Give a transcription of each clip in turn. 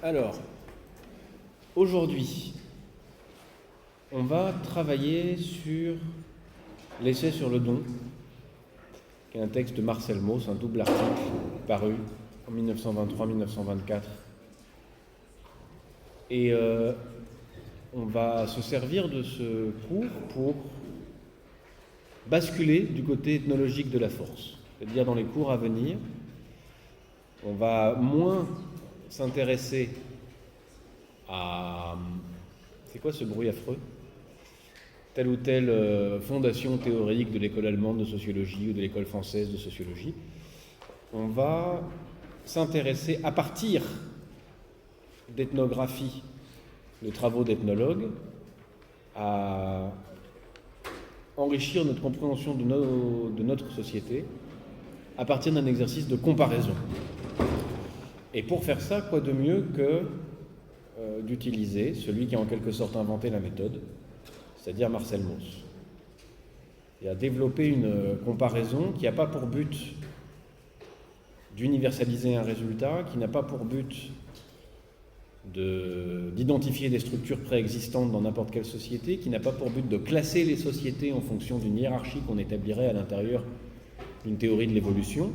Alors, aujourd'hui, on va travailler sur l'essai sur le don, qui est un texte de Marcel Mauss, un double article paru en 1923-1924. Et on va se servir de ce cours pour basculer du côté ethnologique de la force. C'est-à-dire dans les cours à venir, on va moins s'intéresser à... C'est quoi ce bruit affreux ? Telle ou telle fondation théorique de l'école allemande de sociologie ou de l'école française de sociologie. On va s'intéresser à partir d'ethnographie, de travaux d'ethnologues, à enrichir notre compréhension de notre société à partir d'un exercice de comparaison. Et pour faire ça, quoi de mieux que d'utiliser celui qui a en quelque sorte inventé la méthode, c'est-à-dire Marcel Mauss. Il a développé une comparaison qui n'a pas pour but d'universaliser un résultat, qui n'a pas pour but d'identifier des structures préexistantes dans n'importe quelle société, qui n'a pas pour but de classer les sociétés en fonction d'une hiérarchie qu'on établirait à l'intérieur d'une théorie de l'évolution,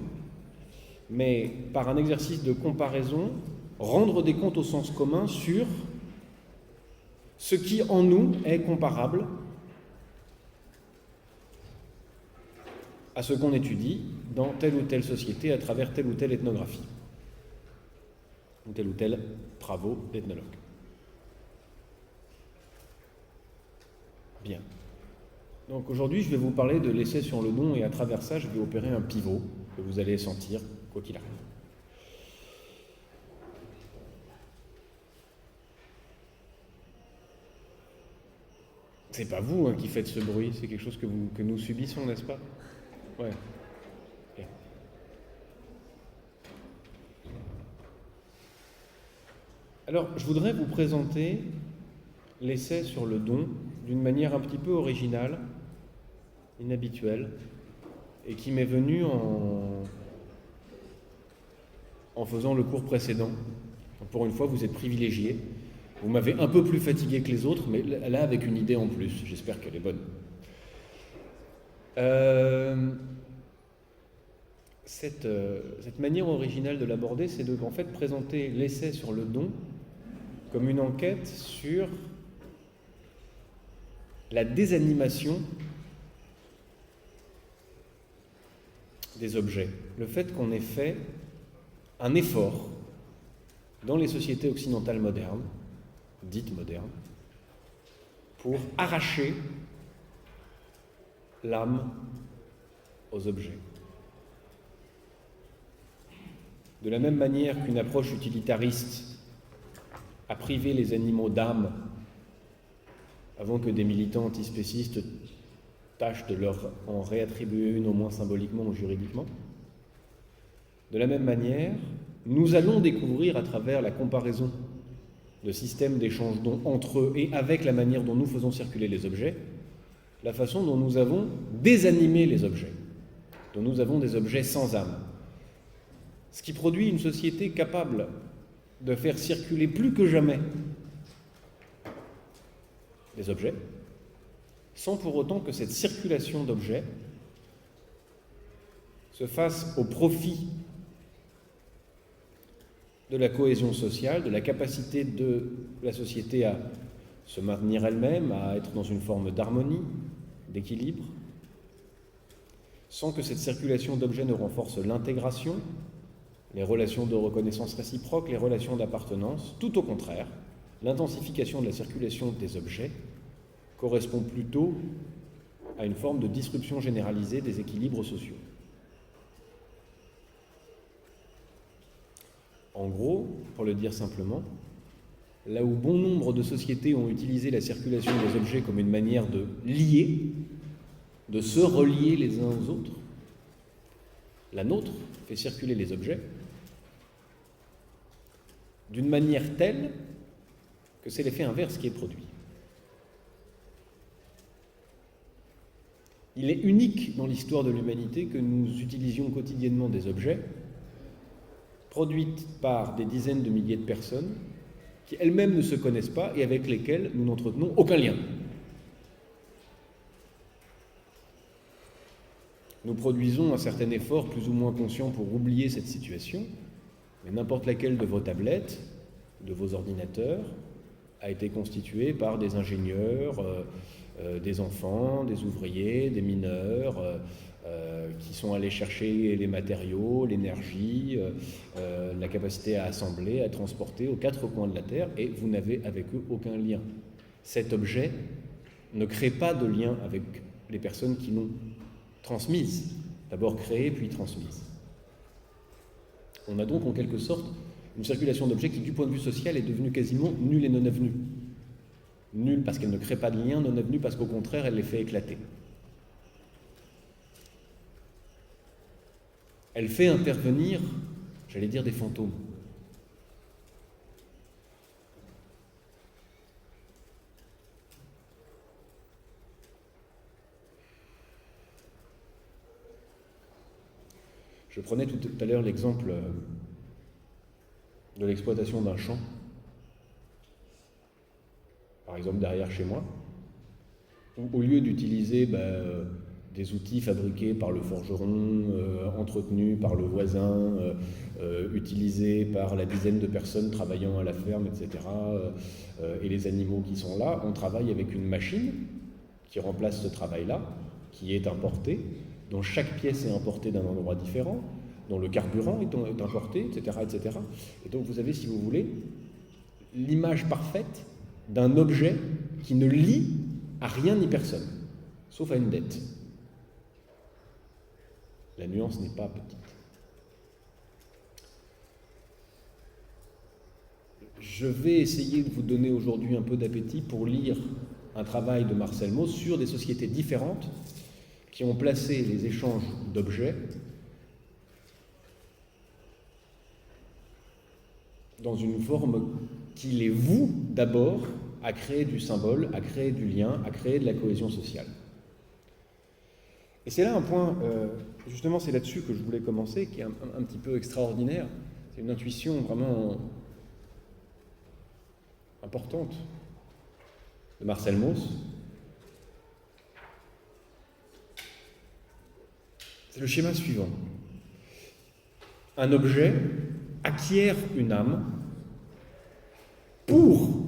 mais par un exercice de comparaison, rendre des comptes au sens commun sur ce qui en nous est comparable à ce qu'on étudie dans telle ou telle société à travers telle ou telle ethnographie ou tel travaux d'ethnologue. Bien. Donc aujourd'hui, je vais vous parler de l'essai sur le don et à travers ça, je vais opérer un pivot que vous allez sentir quoi qu'il arrive. C'est pas vous qui faites ce bruit, c'est quelque chose que nous subissons, n'est-ce pas ? Ouais. Okay. Alors, je voudrais vous présenter l'essai sur le don d'une manière un petit peu originale, inhabituelle, et qui m'est venue en faisant le cours précédent. Pour une fois, vous êtes privilégiés. Vous m'avez un peu plus fatigué que les autres, mais là, avec une idée en plus. J'espère qu'elle est bonne. Cette manière originale de l'aborder, c'est de en fait présenter l'essai sur le don comme une enquête sur la désanimation des objets. Le fait qu'on ait fait un effort dans les sociétés occidentales modernes, dites modernes, pour arracher l'âme aux objets. De la même manière qu'une approche utilitariste a privé les animaux d'âme avant que des militants antispécistes tâchent de leur en réattribuer une au moins symboliquement ou juridiquement, de la même manière, nous allons découvrir à travers la comparaison de systèmes d'échange dons entre eux et avec la manière dont nous faisons circuler les objets, la façon dont nous avons désanimé les objets, dont nous avons des objets sans âme. Ce qui produit une société capable de faire circuler plus que jamais des objets, sans pour autant que cette circulation d'objets se fasse au profit de la cohésion sociale, de la capacité de la société à se maintenir elle-même, à être dans une forme d'harmonie, d'équilibre, sans que cette circulation d'objets ne renforce l'intégration, les relations de reconnaissance réciproque, les relations d'appartenance. Tout au contraire, l'intensification de la circulation des objets correspond plutôt à une forme de disruption généralisée des équilibres sociaux. En gros, pour le dire simplement, là où bon nombre de sociétés ont utilisé la circulation des objets comme une manière de lier, de se relier les uns aux autres, la nôtre fait circuler les objets d'une manière telle que c'est l'effet inverse qui est produit. Il est unique dans l'histoire de l'humanité que nous utilisions quotidiennement des objets produite par des dizaines de milliers de personnes qui elles-mêmes ne se connaissent pas et avec lesquelles nous n'entretenons aucun lien. Nous produisons un certain effort plus ou moins conscient pour oublier cette situation, mais n'importe laquelle de vos tablettes, de vos ordinateurs, a été constituée par des ingénieurs, des enfants, des ouvriers, des mineurs, qui sont allés chercher les matériaux, l'énergie, la capacité à assembler, à transporter aux quatre coins de la Terre, et vous n'avez avec eux aucun lien. Cet objet ne crée pas de lien avec les personnes qui l'ont transmise, d'abord créée puis transmise. On a donc en quelque sorte une circulation d'objets qui, du point de vue social, est devenue quasiment nulle et non avenue. Nulle parce qu'elle ne crée pas de lien, non avenue parce qu'au contraire, elle les fait éclater. Elle fait intervenir, j'allais dire, des fantômes. Je prenais tout à l'heure l'exemple de l'exploitation d'un champ, par exemple derrière chez moi, où au lieu d'utiliser des outils fabriqués par le forgeron, entretenus par le voisin, utilisés par la dizaine de personnes travaillant à la ferme, etc., et les animaux qui sont là, on travaille avec une machine qui remplace ce travail-là, qui est importée, dont chaque pièce est importée d'un endroit différent, dont le carburant est importé, etc., etc. Et donc vous avez, si vous voulez, l'image parfaite d'un objet qui ne lie à rien ni personne, sauf à une dette. La nuance n'est pas petite. Je vais essayer de vous donner aujourd'hui un peu d'appétit pour lire un travail de Marcel Mauss sur des sociétés différentes qui ont placé les échanges d'objets dans une forme qui les voue d'abord à créer du symbole, à créer du lien, à créer de la cohésion sociale. Et c'est là un point, justement c'est là-dessus que je voulais commencer, qui est un petit peu extraordinaire. C'est une intuition vraiment importante de Marcel Mauss. C'est le schéma suivant. Un objet acquiert une âme pour,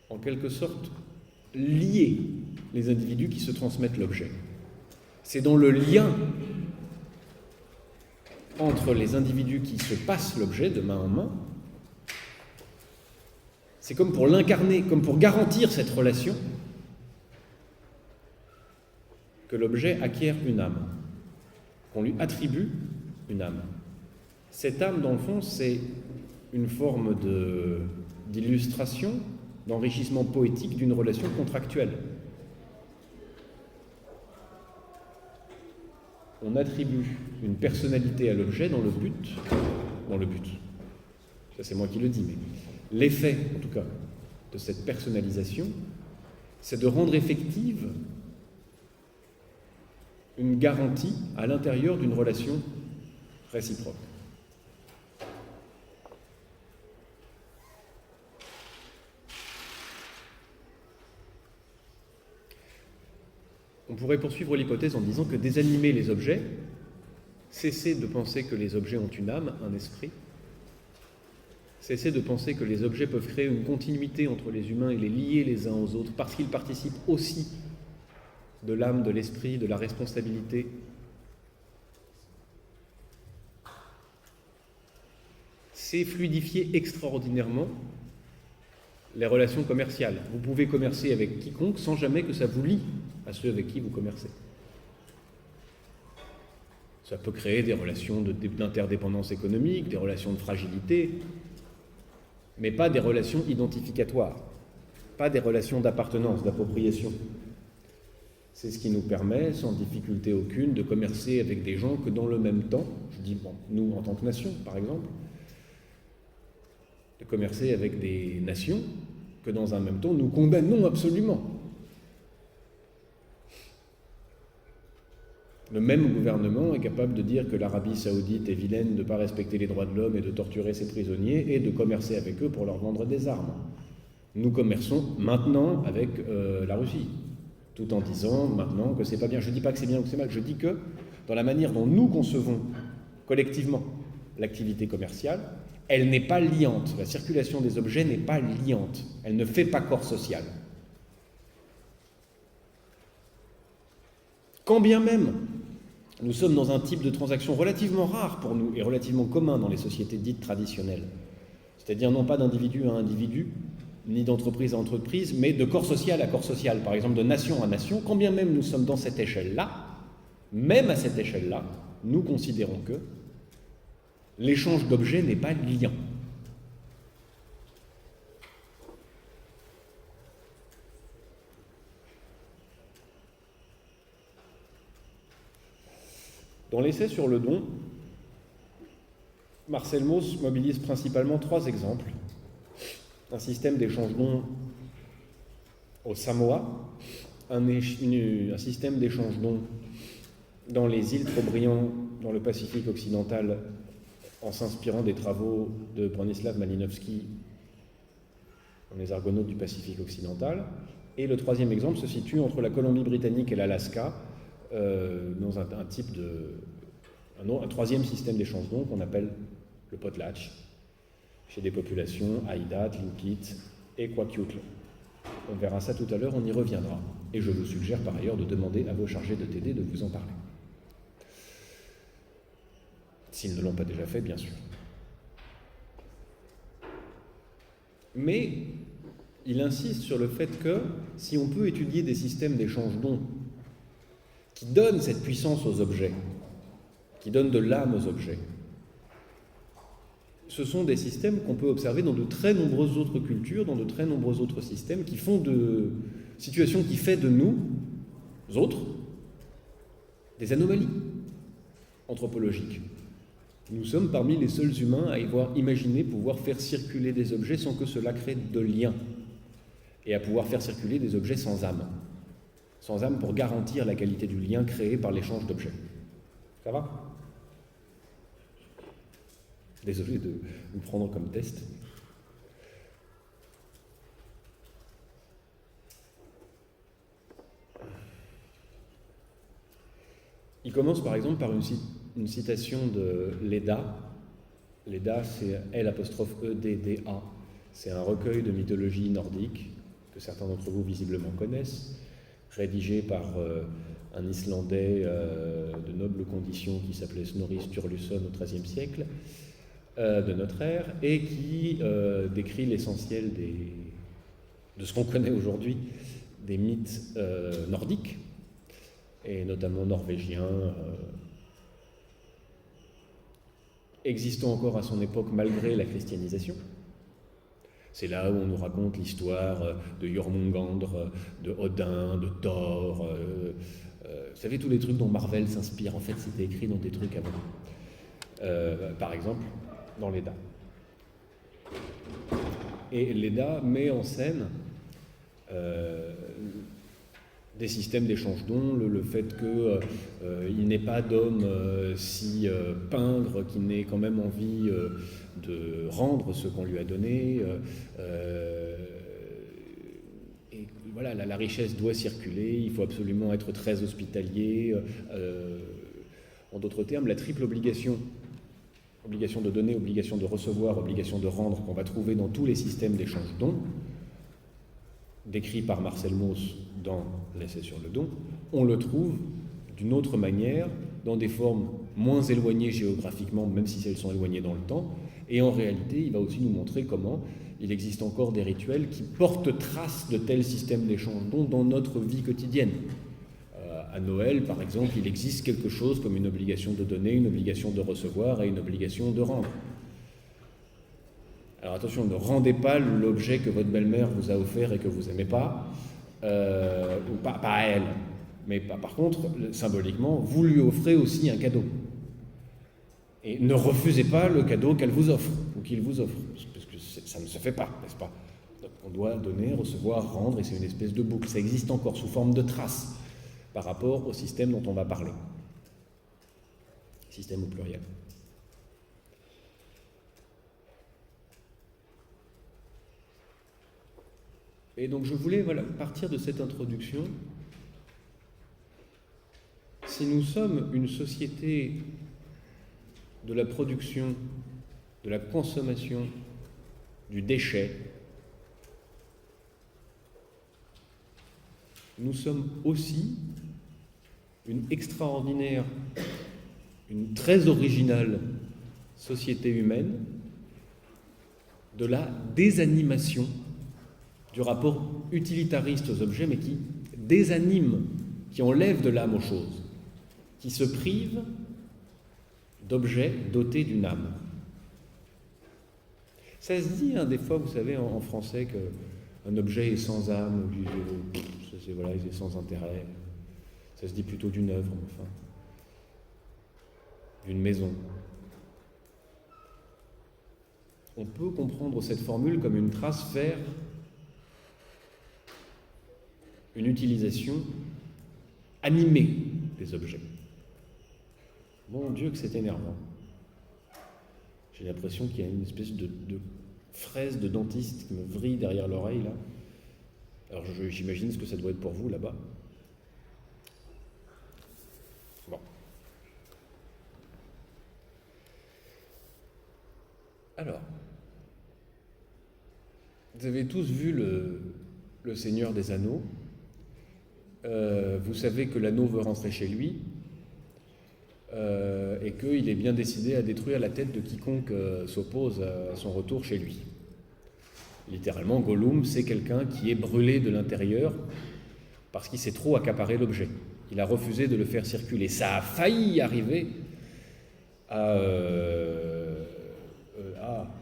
en quelque sorte, lier les individus qui se transmettent l'objet. C'est dans le lien entre les individus qui se passent l'objet de main en main, c'est comme pour l'incarner, comme pour garantir cette relation, que l'objet acquiert une âme, qu'on lui attribue une âme. Cette âme, dans le fond, c'est une forme d'illustration, d'enrichissement poétique d'une relation contractuelle. On attribue une personnalité à l'objet dans le but, ça c'est moi qui le dis, mais l'effet, en tout cas, de cette personnalisation, c'est de rendre effective une garantie à l'intérieur d'une relation réciproque. On pourrait poursuivre l'hypothèse en disant que désanimer les objets, cesser de penser que les objets ont une âme, un esprit, cesser de penser que les objets peuvent créer une continuité entre les humains et les lier les uns aux autres, parce qu'ils participent aussi de l'âme, de l'esprit, de la responsabilité. C'est fluidifier extraordinairement les relations commerciales. Vous pouvez commercer avec quiconque sans jamais que ça vous lie à ceux avec qui vous commercez. Ça peut créer des relations d'interdépendance économique, des relations de fragilité, mais pas des relations identificatoires, pas des relations d'appartenance, d'appropriation. C'est ce qui nous permet, sans difficulté aucune, de commercer avec des gens que dans le même temps, je dis, nous en tant que nation par exemple, de commercer avec des nations que dans un même temps nous condamnons absolument. Le même gouvernement est capable de dire que l'Arabie saoudite est vilaine de ne pas respecter les droits de l'homme et de torturer ses prisonniers et de commercer avec eux pour leur vendre des armes. Nous commerçons maintenant avec la Russie, tout en disant maintenant que c'est pas bien. Je ne dis pas que c'est bien ou que c'est mal, je dis que dans la manière dont nous concevons collectivement l'activité commerciale, elle n'est pas liante. La circulation des objets n'est pas liante. Elle ne fait pas corps social. Quand bien même nous sommes dans un type de transaction relativement rare pour nous et relativement commun dans les sociétés dites traditionnelles, c'est-à-dire non pas d'individu à individu, ni d'entreprise à entreprise, mais de corps social à corps social, par exemple de nation à nation, quand bien même nous sommes dans cette échelle-là, même à cette échelle-là, nous considérons que l'échange d'objets n'est pas liant. Dans l'essai sur le don, Marcel Mauss mobilise principalement 3 exemples. Un système d'échange-dons au Samoa, un système d'échange-dons dans les îles Trobriand, dans le Pacifique occidental, en s'inspirant des travaux de Bronislaw Malinowski dans les Argonautes du Pacifique occidental. Et le 3e exemple se situe entre la Colombie-Britannique et l'Alaska, dans un 3e système d'échange-dons qu'on appelle le potlatch, chez des populations Aïdat, Tlingit et Kwakiutl. On verra ça tout à l'heure, on y reviendra. Et je vous suggère par ailleurs de demander à vos chargés de TD de vous en parler. S'ils ne l'ont pas déjà fait, bien sûr. Mais il insiste sur le fait que si on peut étudier des systèmes d'échange-dons qui donnent cette puissance aux objets, qui donnent de l'âme aux objets, ce sont des systèmes qu'on peut observer dans de très nombreuses autres cultures, dans de très nombreux autres systèmes qui font de situations qui fait de nous, autres, des anomalies anthropologiques. Nous sommes parmi les seuls humains à avoir imaginé pouvoir faire circuler des objets sans que cela crée de lien, et à pouvoir faire circuler des objets sans âme pour garantir la qualité du lien créé par l'échange d'objets. Ça va ? Désolé de vous prendre comme test. Il commence par exemple par une citation de Leda. Leda, c'est L''EDDA. C'est un recueil de mythologie nordique que certains d'entre vous visiblement connaissent, rédigé par un Islandais de noble condition qui s'appelait Snorri Sturluson au XIIIe siècle de notre ère, et qui décrit l'essentiel de ce qu'on connaît aujourd'hui des mythes nordiques, et notamment norvégiens, existant encore à son époque malgré la christianisation. C'est là où on nous raconte l'histoire de Jormungandr, de Odin, de Thor. Vous savez, tous les trucs dont Marvel s'inspire, en fait, c'était écrit dans des trucs avant. Par exemple, dans Leda. Et Leda met en scène des systèmes d'échange-dons, le fait qu'il n'ait pas d'homme si pingre qu'il n'ait quand même envie de rendre ce qu'on lui a donné. Et voilà, la richesse doit circuler, il faut absolument être très hospitalier. En d'autres termes, la triple obligation de donner, obligation de recevoir, obligation de rendre, qu'on va trouver dans tous les systèmes d'échange-dons, décrit par Marcel Mauss dans l'essai sur le don, on le trouve d'une autre manière, dans des formes moins éloignées géographiquement, même si elles sont éloignées dans le temps, et en réalité, il va aussi nous montrer comment il existe encore des rituels qui portent trace de tels systèmes d'échange-dons dans notre vie quotidienne. À Noël, par exemple, il existe quelque chose comme une obligation de donner, une obligation de recevoir et une obligation de rendre. Alors attention, ne rendez pas l'objet que votre belle-mère vous a offert et que vous n'aimez pas, ou pas à elle. Mais par contre, symboliquement, vous lui offrez aussi un cadeau. Et ne refusez pas le cadeau qu'elle vous offre, ou qu'il vous offre, parce que ça ne se fait pas, n'est-ce pas ? Donc on doit donner, recevoir, rendre, et c'est une espèce de boucle. Ça existe encore sous forme de traces par rapport au système dont on va parler. système au pluriel. Et donc je voulais partir de cette introduction. Si nous sommes une société de la production, de la consommation, du déchet, nous sommes aussi une extraordinaire, une très originale société humaine de la désanimation du rapport utilitariste aux objets, mais qui désanime, qui enlève de l'âme aux choses, qui se prive d'objets dotés d'une âme. Ça se dit, des fois, vous savez, en français, qu'un objet est sans âme, il est sans intérêt. Ça se dit plutôt d'une œuvre, enfin, d'une maison. On peut comprendre cette formule comme une trace vers une utilisation animée des objets. Mon Dieu, que c'est énervant. J'ai l'impression qu'il y a une espèce de fraise de dentiste qui me vrille derrière l'oreille, là. Alors j'imagine ce que ça doit être pour vous, là-bas. Bon. Alors, vous avez tous vu le Seigneur des Anneaux. Vous savez que l'anneau veut rentrer chez lui et qu'il est bien décidé à détruire la tête de quiconque s'oppose à son retour chez lui. Littéralement, Gollum, c'est quelqu'un qui est brûlé de l'intérieur parce qu'il s'est trop accaparé l'objet. Il a refusé de le faire circuler. Ça a failli arriver à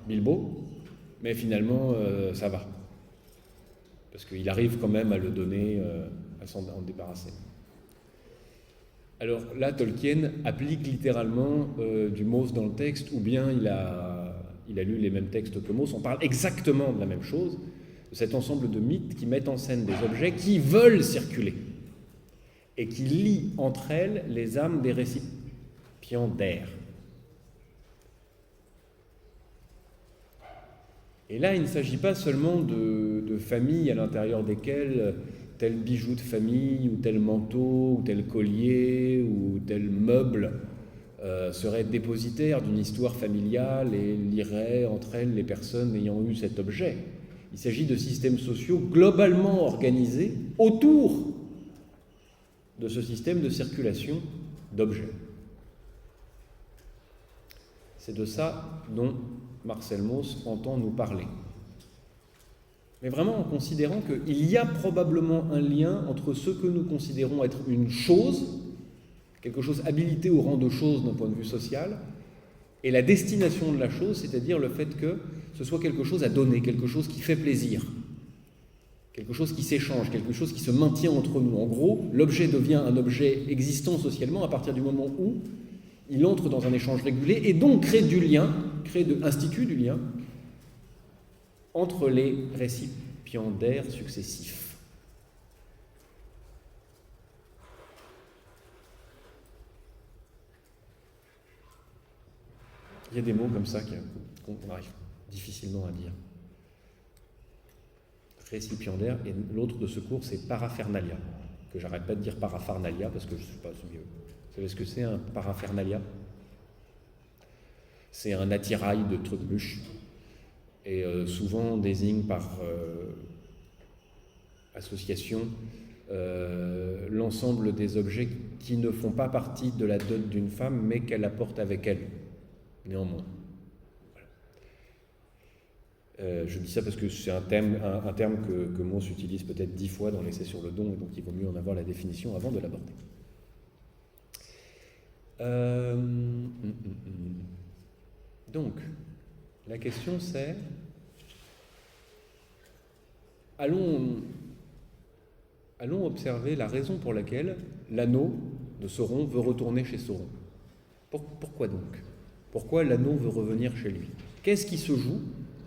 Bilbo, mais finalement, ça va. Parce qu'il arrive quand même à le donner, à s'en débarrasser. Alors là, Tolkien applique littéralement du Mauss dans le texte, ou bien il a lu les mêmes textes que Mauss. On parle exactement de la même chose, de cet ensemble de mythes qui mettent en scène des objets qui veulent circuler et qui lient entre elles les âmes des récipiendaires. Et là, il ne s'agit pas seulement de familles à l'intérieur desquelles tel bijou de famille, ou tel manteau, ou tel collier, ou tel meuble serait dépositaire d'une histoire familiale et lierait entre elles les personnes ayant eu cet objet. Il s'agit de systèmes sociaux globalement organisés autour de ce système de circulation d'objets. C'est de ça dont Marcel Mauss entend nous parler. Mais vraiment en considérant qu'il y a probablement un lien entre ce que nous considérons être une chose, quelque chose habilité au rang de chose d'un point de vue social, et la destination de la chose, c'est-à-dire le fait que ce soit quelque chose à donner, quelque chose qui fait plaisir, quelque chose qui s'échange, quelque chose qui se maintient entre nous. En gros, l'objet devient un objet existant socialement à partir du moment où il entre dans un échange régulier et donc institue du lien entre les récipiendaires successifs. Il y a des mots comme ça qu'on arrive difficilement à dire. Récipiendaire, et l'autre de secours, c'est paraphernalia, que j'arrête pas de dire parapharnalia parce que je ne sais pas si mieux. Vous savez ce que c'est un paraphernalia? C'est un attirail de trucs-bûches et souvent désigne par association l'ensemble des objets qui ne font pas partie de la dot d'une femme mais qu'elle apporte avec elle, néanmoins. Voilà. Je dis ça parce que c'est un terme que Mauss utilise peut-être 10 fois dans l'essai sur le don et donc il vaut mieux en avoir la définition avant de l'aborder. Donc, la question c'est, allons observer la raison pour laquelle l'anneau de Sauron veut retourner chez Sauron. Pourquoi donc? Pourquoi l'anneau veut revenir chez lui? Qu'est-ce qui se joue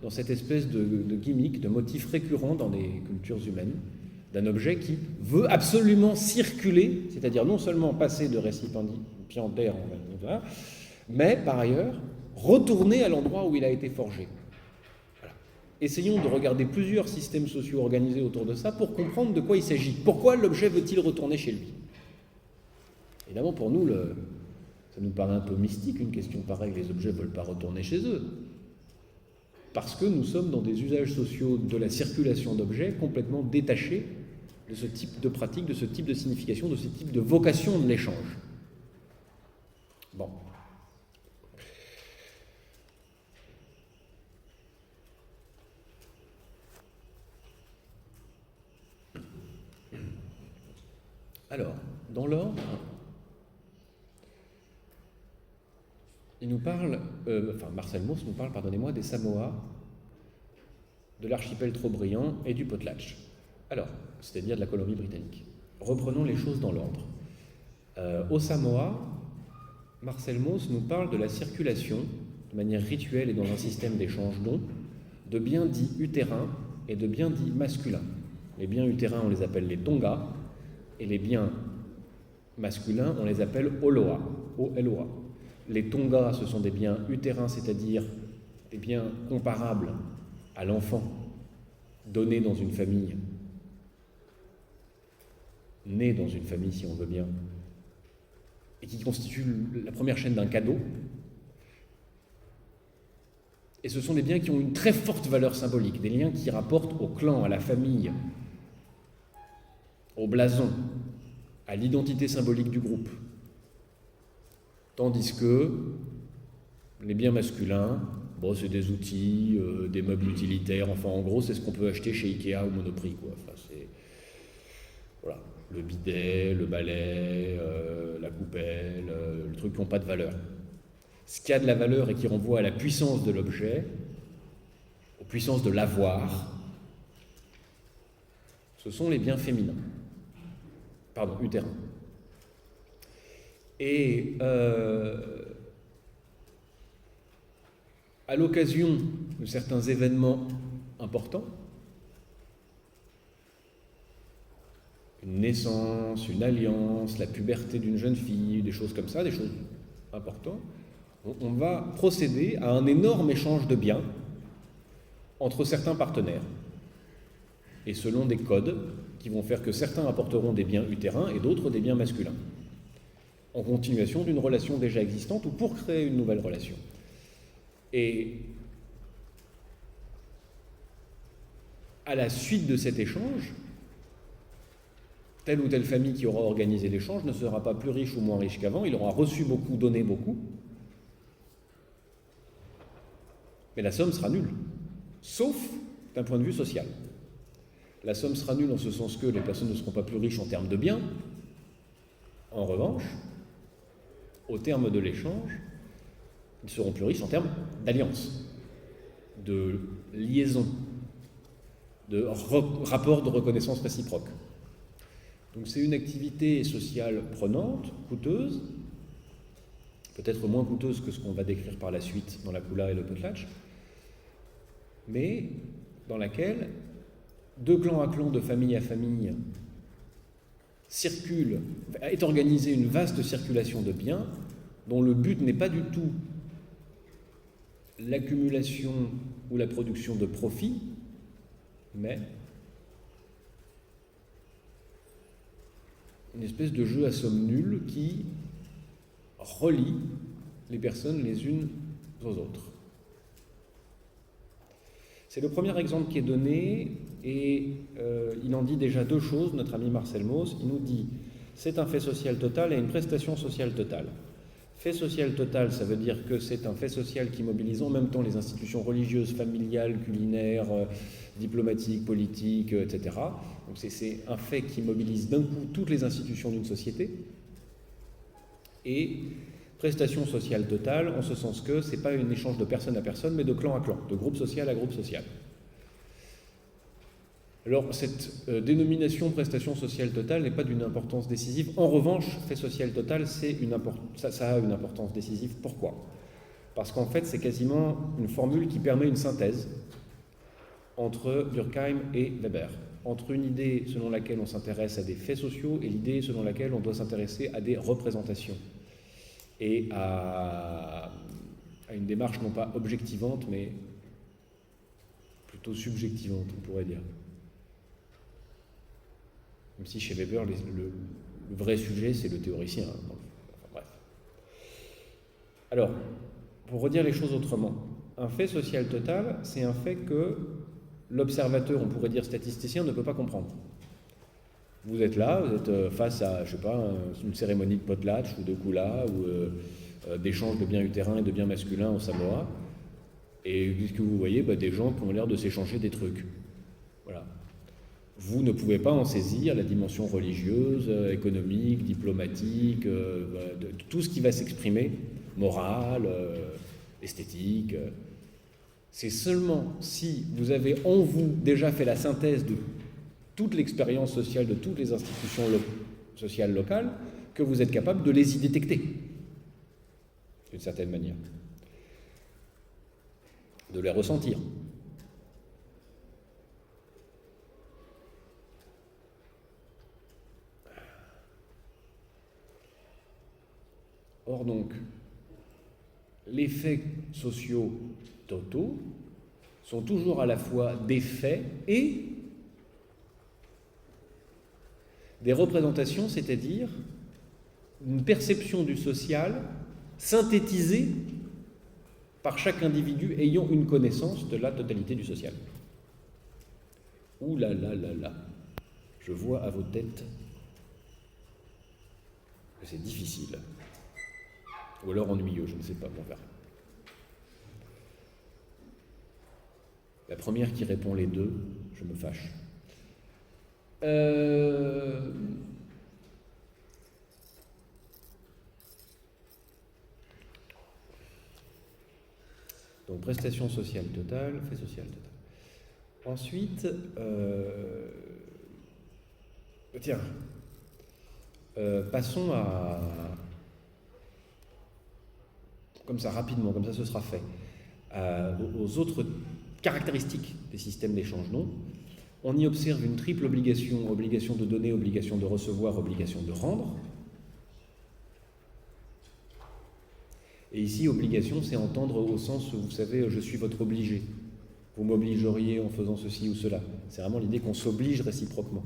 dans cette espèce de gimmick, de motif récurrent dans les cultures humaines, d'un objet qui veut absolument circuler, c'est-à-dire non seulement passer de récipiendaire en mais par ailleurs retourner à l'endroit où il a été forgé. Voilà. Essayons de regarder plusieurs systèmes sociaux organisés autour de ça pour comprendre de quoi il s'agit. Pourquoi l'objet veut-il retourner chez lui? Évidemment, pour nous, ça nous paraît un peu mystique, une question pareille, les objets ne veulent pas retourner chez eux. Parce que nous sommes dans des usages sociaux de la circulation d'objets complètement détachés de ce type de pratique, de ce type de signification, de ce type de vocation de l'échange. Bon. Alors, dans l'ordre, il nous parle, Marcel Mauss nous parle, pardonnez-moi, des Samoa, de l'archipel Trobriand et du Potlatch. Alors, c'est-à-dire de la Colombie-Britannique. Reprenons les choses dans l'ordre. Aux Samoa, Marcel Mauss nous parle de la circulation, de manière rituelle et dans un système d'échange dons, de biens dits utérins et de biens dits masculins. Les biens utérins, on les appelle les tonga, et les biens masculins, on les appelle oloa, O-L-O-A. Les tonga, ce sont des biens utérins, c'est-à-dire des biens comparables à l'enfant donné dans une famille, né dans une famille si on veut bien, et qui constituent la première chaîne d'un cadeau. Et ce sont des biens qui ont une très forte valeur symbolique, des liens qui rapportent au clan, à la famille, au blason, à l'identité symbolique du groupe. Tandis que les biens masculins, c'est des outils, des meubles utilitaires, enfin en gros c'est ce qu'on peut acheter chez Ikea ou Monoprix, quoi. Enfin, c'est voilà, le bidet, le balai, la coupelle, le truc qui n'ont pas de valeur. Ce qui a de la valeur et qui renvoie à la puissance de l'objet, aux puissances de l'avoir, ce sont les biens féminins. Pardon, utérins. Et à l'occasion de certains événements importants, une naissance, une alliance, la puberté d'une jeune fille, des choses comme ça, des choses importantes, on va procéder à un énorme échange de biens entre certains partenaires. Et selon des codes qui vont faire que certains apporteront des biens utérins et d'autres des biens masculins, en continuation d'une relation déjà existante ou pour créer une nouvelle relation. Et à la suite de cet échange, telle ou telle famille qui aura organisé l'échange ne sera pas plus riche ou moins riche qu'avant, il aura reçu beaucoup, donné beaucoup, mais la somme sera nulle, sauf d'un point de vue social. La somme sera nulle en ce sens que les personnes ne seront pas plus riches en termes de biens. En revanche, au terme de l'échange, ils seront plus riches en termes d'alliance, de liaison, de rapport de reconnaissance réciproque. Donc c'est une activité sociale prenante, coûteuse, peut-être moins coûteuse que ce qu'on va décrire par la suite dans la Kula et le Potlatch, mais dans laquelle, de clan à clan, de famille à famille, est organisée une vaste circulation de biens dont le but n'est pas du tout l'accumulation ou la production de profits, mais une espèce de jeu à somme nulle qui relie les personnes les unes aux autres. C'est le premier exemple qui est donné et il en dit déjà deux choses, notre ami Marcel Mauss. Il nous dit c'est un fait social total et une prestation sociale totale. Fait social total, ça veut dire que c'est un fait social qui mobilise en même temps les institutions religieuses, familiales, culinaires, diplomatiques, politiques, etc. Donc c'est un fait qui mobilise d'un coup toutes les institutions d'une société. Et prestation sociale totale, en ce sens que ce n'est pas un échange de personne à personne, mais de clan à clan, de groupe social à groupe social. Alors, cette dénomination prestation sociale totale n'est pas d'une importance décisive. En revanche, fait social total, ça a une importance décisive. Pourquoi ? Parce qu'en fait, c'est quasiment une formule qui permet une synthèse entre Durkheim et Weber. entre une idée selon laquelle on s'intéresse à des faits sociaux et l'idée selon laquelle on doit s'intéresser à des représentations et à une démarche non pas objectivante mais plutôt subjectivante, on pourrait dire. Même si chez Weber, le vrai sujet, c'est le théoricien. Enfin, bref. Alors, pour redire les choses autrement, un fait social total, c'est un fait que l'observateur, on pourrait dire statisticien, ne peut pas comprendre. Vous êtes là, vous êtes face à, je sais pas, une cérémonie de potlatch ou de kula ou d'échange de biens utérins et de biens masculins au Samoa. Et qu'est-ce que vous voyez? Des gens qui ont l'air de s'échanger des trucs. Voilà. Vous ne pouvez pas en saisir la dimension religieuse, économique, diplomatique, de tout ce qui va s'exprimer, morale, esthétique. C'est seulement si vous avez en vous déjà fait la synthèse de toute l'expérience sociale de toutes les institutions sociales locales que vous êtes capable de les y détecter, d'une certaine manière, de les ressentir. Or donc, les faits sociaux totaux sont toujours à la fois des faits et des représentations, c'est-à-dire une perception du social synthétisée par chaque individu ayant une connaissance de la totalité du social. Ouh là là là là, je vois à vos têtes que c'est difficile. Ou alors ennuyeux, je ne sais pas, on verra. La première qui répond les deux, je me fâche. Donc prestation sociale totale, fait social total. Ensuite, tiens, passons à... Comme ça, rapidement, comme ça ce sera fait, aux autres caractéristiques des systèmes d'échange-dons. On y observe une triple obligation, obligation de donner, obligation de recevoir, obligation de rendre. Et ici, obligation, c'est entendre au sens où, vous savez, je suis votre obligé. Vous m'obligeriez en faisant ceci ou cela. C'est vraiment l'idée qu'on s'oblige réciproquement.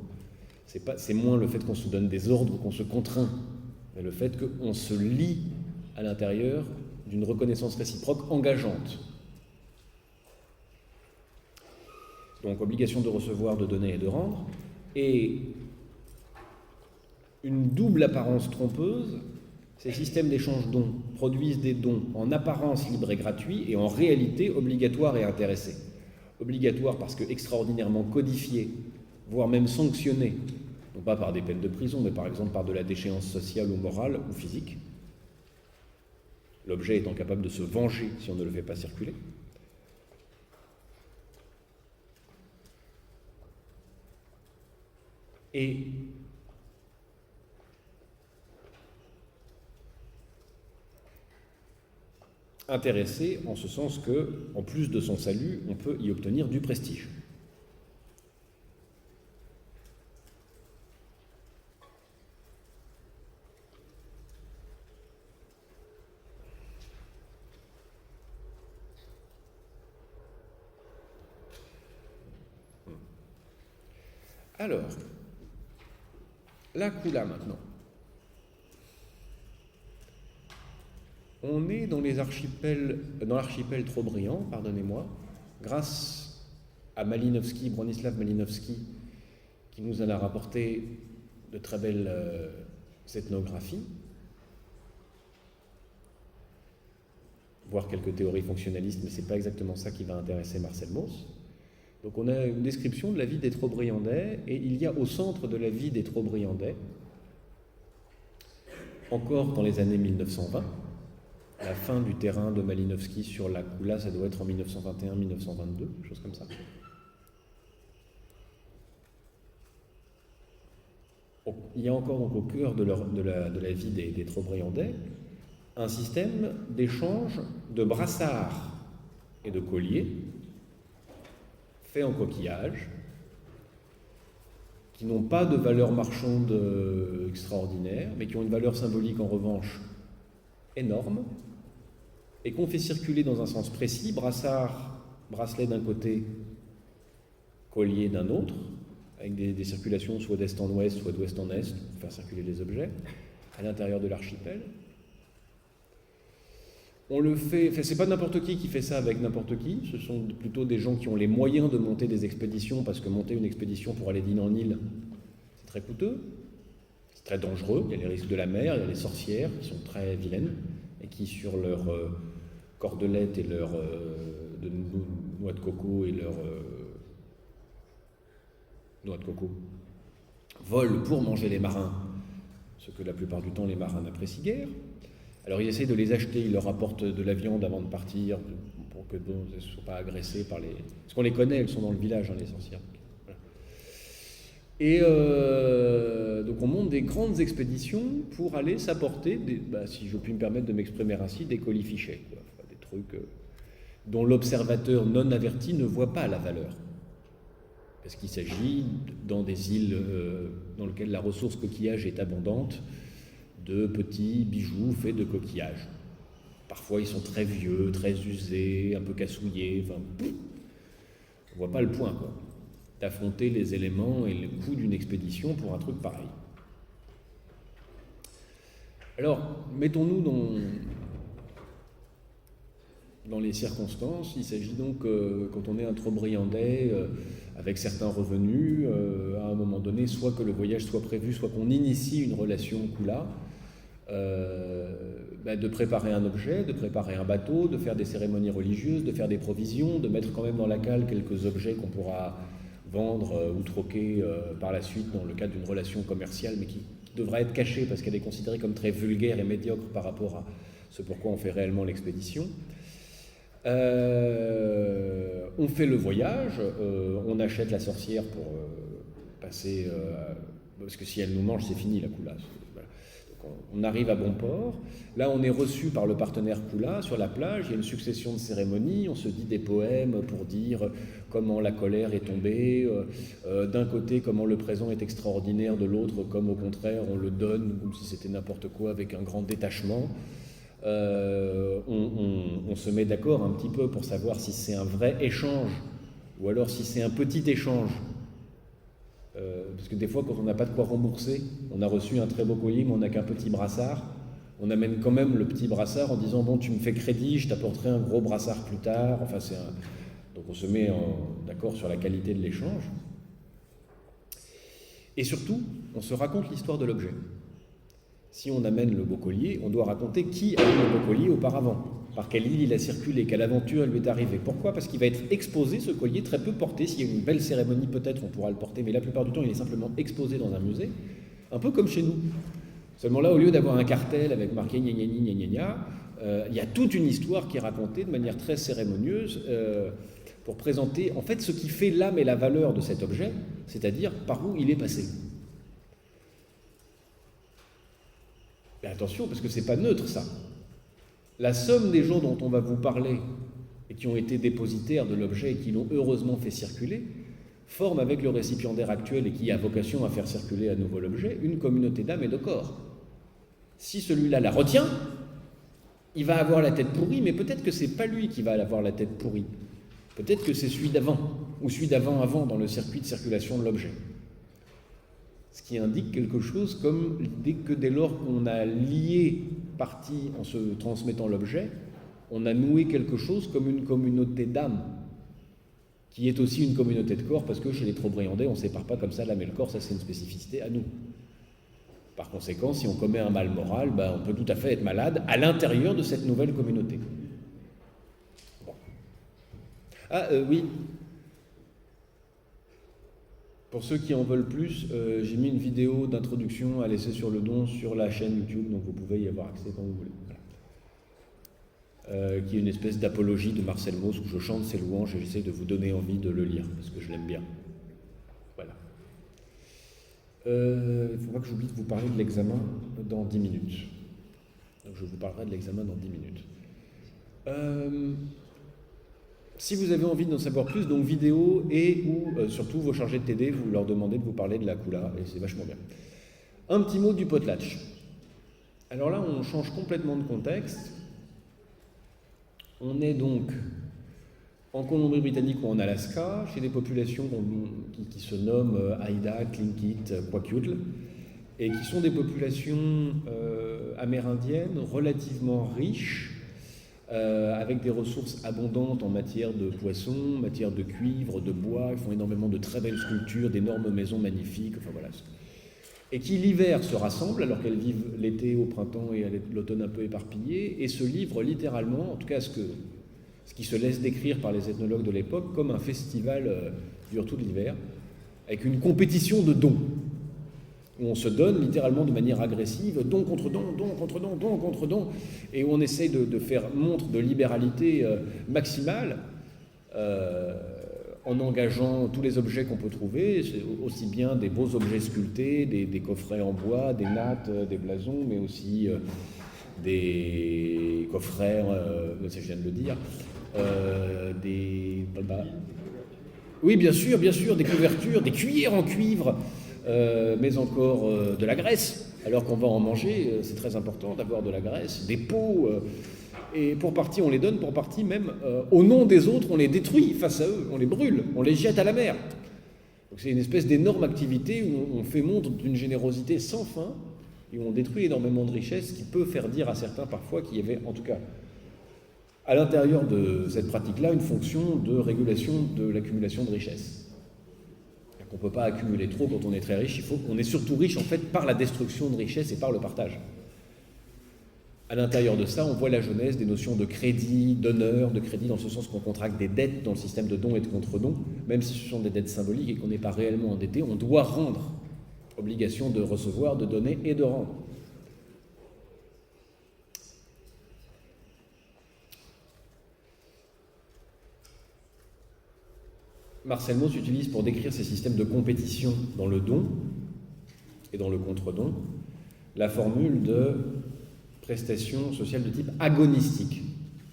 C'est moins le fait qu'on se donne des ordres ou qu'on se contraint, mais le fait qu'on se lie à l'intérieur d'une reconnaissance réciproque engageante. Donc, obligation de recevoir, de donner et de rendre. Et une double apparence trompeuse, ces systèmes d'échange-dons produisent des dons en apparence libres et gratuits et en réalité obligatoires et intéressés. Obligatoires parce que extraordinairement codifiés, voire même sanctionnés, non pas par des peines de prison, mais par exemple par de la déchéance sociale ou morale ou physique, l'objet étant capable de se venger si on ne le fait pas circuler. Et intéressé en ce sens que, en plus de son salut, on peut y obtenir du prestige. Alors, la Kula maintenant. On est dans l'archipel Trobriand, pardonnez-moi, grâce à Malinowski, Bronislaw Malinowski, qui nous en a rapporté de très belles ethnographies, voire quelques théories fonctionnalistes, mais ce n'est pas exactement ça qui va intéresser Marcel Mauss. Donc on a une description de la vie des Trobriandais, et il y a au centre de la vie des Trobriandais, encore dans les années 1920, à la fin du terrain de Malinowski sur la Kula, ça doit être en 1921-1922, quelque chose comme ça. Il y a encore donc au cœur de la vie des Trobriandais un système d'échange de brassards et de colliers faits en coquillage qui n'ont pas de valeur marchande extraordinaire, mais qui ont une valeur symbolique en revanche énorme, et qu'on fait circuler dans un sens précis, bracelet d'un côté, collier d'un autre, avec des circulations soit d'est en ouest, soit d'ouest en est, pour faire circuler les objets, à l'intérieur de l'archipel. On le fait, c'est pas n'importe qui fait ça avec n'importe qui, ce sont plutôt des gens qui ont les moyens de monter des expéditions, parce que monter une expédition pour aller d'île en île, c'est très coûteux, c'est très dangereux, il y a les risques de la mer, il y a les sorcières qui sont très vilaines, et qui sur leur cordelette et leur noix de coco et leur noix de coco volent pour manger les marins, ce que la plupart du temps les marins n'apprécient guère. Alors ils essayent de les acheter, ils leur apportent de la viande avant de partir, pour que elles ne soient pas agressées par les... Parce qu'on les connaît, elles sont dans le village, hein, les sorcières. Voilà. Et donc on monte des grandes expéditions pour aller s'apporter, si je puis me permettre de m'exprimer ainsi, des colifichets, quoi. Enfin, des trucs dont l'observateur non averti ne voit pas la valeur. Parce qu'il s'agit, dans des îles dans lesquelles la ressource coquillage est abondante, de petits bijoux faits de coquillages. Parfois, ils sont très vieux, très usés, un peu cassouillés. Enfin, on ne voit pas le point, quoi, d'affronter les éléments et le coût d'une expédition pour un truc pareil. Alors, mettons-nous dans les circonstances. Il s'agit donc, quand on est un trop-briandais, avec certains revenus, à un moment donné, soit que le voyage soit prévu, soit qu'on initie une relation Kula, de préparer un objet, de préparer un bateau, de faire des cérémonies religieuses, de faire des provisions, de mettre quand même dans la cale quelques objets qu'on pourra vendre ou troquer par la suite dans le cadre d'une relation commerciale, mais qui devra être cachée parce qu'elle est considérée comme très vulgaire et médiocre par rapport à ce pourquoi on fait réellement l'expédition. On fait le voyage, on achète la sorcière pour passer... parce que si elle nous mange, c'est fini la Kula. Voilà. Donc on arrive à bon port. Là, on est reçu par le partenaire Kula sur la plage. Il y a une succession de cérémonies. On se dit des poèmes pour dire comment la colère est tombée. D'un côté, comment le présent est extraordinaire. De l'autre, comme au contraire, on le donne comme si c'était n'importe quoi avec un grand détachement. On se met d'accord un petit peu pour savoir si c'est un vrai échange ou alors si c'est un petit échange. Parce que des fois, quand on n'a pas de quoi rembourser, on a reçu un très beau collier, mais on n'a qu'un petit brassard. On amène quand même le petit brassard en disant « Bon, tu me fais crédit, je t'apporterai un gros brassard plus tard. » Enfin, donc on se met d'accord sur la qualité de l'échange. Et surtout, on se raconte l'histoire de l'objet. Si on amène le beau collier, on doit raconter qui a eu le beau collier auparavant, par quelle île il a circulé, quelle aventure lui est arrivée. Pourquoi ? Parce qu'il va être exposé, ce collier, très peu porté. S'il y a une belle cérémonie, peut-être on pourra le porter, mais la plupart du temps, il est simplement exposé dans un musée, un peu comme chez nous. Seulement là, au lieu d'avoir un cartel avec marqué gna gna gna gna gna, il y a toute une histoire qui est racontée de manière très cérémonieuse pour présenter en fait ce qui fait l'âme et la valeur de cet objet, c'est-à-dire par où il est passé. Mais attention, parce que c'est pas neutre, ça. La somme des gens dont on va vous parler et qui ont été dépositaires de l'objet et qui l'ont heureusement fait circuler, forme avec le récipiendaire actuel et qui a vocation à faire circuler à nouveau l'objet, une communauté d'âme et de corps. Si celui-là la retient, il va avoir la tête pourrie, mais peut-être que c'est pas lui qui va avoir la tête pourrie. Peut-être que c'est celui d'avant, ou celui d'avant dans le circuit de circulation de l'objet. Ce qui indique quelque chose comme l'idée que dès lors qu'on a lié partie en se transmettant l'objet, on a noué quelque chose comme une communauté d'âme, qui est aussi une communauté de corps, parce que chez les trop-briandais, on ne sépare pas comme ça l'âme et le corps, ça c'est une spécificité à nous. Par conséquent, si on commet un mal moral, on peut tout à fait être malade à l'intérieur de cette nouvelle communauté. Bon. Oui. Pour ceux qui en veulent plus, j'ai mis une vidéo d'introduction à laisser sur le don sur la chaîne YouTube, donc vous pouvez y avoir accès quand vous voulez. Voilà. Qui est une espèce d'apologie de Marcel Mauss où je chante ses louanges et j'essaie de vous donner envie de le lire, parce que je l'aime bien. Voilà. Il ne faut pas que j'oublie de vous parler de l'examen dans 10 minutes. Donc je vous parlerai de l'examen dans 10 minutes. Si vous avez envie d'en savoir plus, donc vidéo et ou surtout vos chargés de TD, vous leur demandez de vous parler de la Kula, et c'est vachement bien. Un petit mot du potlatch. Alors là, on change complètement de contexte. On est donc en Colombie-Britannique ou en Alaska, chez des populations qui se nomment Haida, Tlingit, Kwakiutl, et qui sont des populations amérindiennes relativement riches, avec des ressources abondantes en matière de poissons, en matière de cuivre, de bois. Ils font énormément de très belles sculptures, d'énormes maisons magnifiques, enfin voilà. Et qui l'hiver se rassemblent, alors qu'elles vivent l'été, au printemps et à l'automne un peu éparpillées, et se livrent littéralement, en tout cas ce qui se laisse décrire par les ethnologues de l'époque, comme un festival durant tout l'hiver, avec une compétition de dons, où on se donne littéralement de manière agressive, don contre don, don contre don, don contre don, et où on essaye de faire montre de libéralité maximale, en engageant tous les objets qu'on peut trouver, aussi bien des beaux objets sculptés, des coffrets en bois, des nattes, des blasons, mais aussi des coffrets, je viens de le dire, oui, bien sûr, des couvertures, des cuillères en cuivre, mais encore de la graisse. Alors qu'on va en manger, c'est très important d'avoir de la graisse, des pots, et pour partie on les donne, pour partie même, au nom des autres, on les détruit face à eux, on les brûle, on les jette à la mer. Donc c'est une espèce d'énorme activité où on fait montre d'une générosité sans fin, et où on détruit énormément de richesses, qui peut faire dire à certains parfois qu'il y avait, en tout cas, à l'intérieur de cette pratique-là, une fonction de régulation de l'accumulation de richesses. On ne peut pas accumuler trop quand on est très riche, on est surtout riche en fait par la destruction de richesses et par le partage. À l'intérieur de ça, on voit la jeunesse des notions de crédit, d'honneur, de crédit dans ce sens qu'on contracte des dettes dans le système de dons et de contre-dons, même si ce sont des dettes symboliques et qu'on n'est pas réellement endetté, on doit rendre, obligation de recevoir, de donner et de rendre. Marcel Mauss utilise pour décrire ces systèmes de compétition dans le don et dans le contre-don la formule de prestation sociale de type agonistique,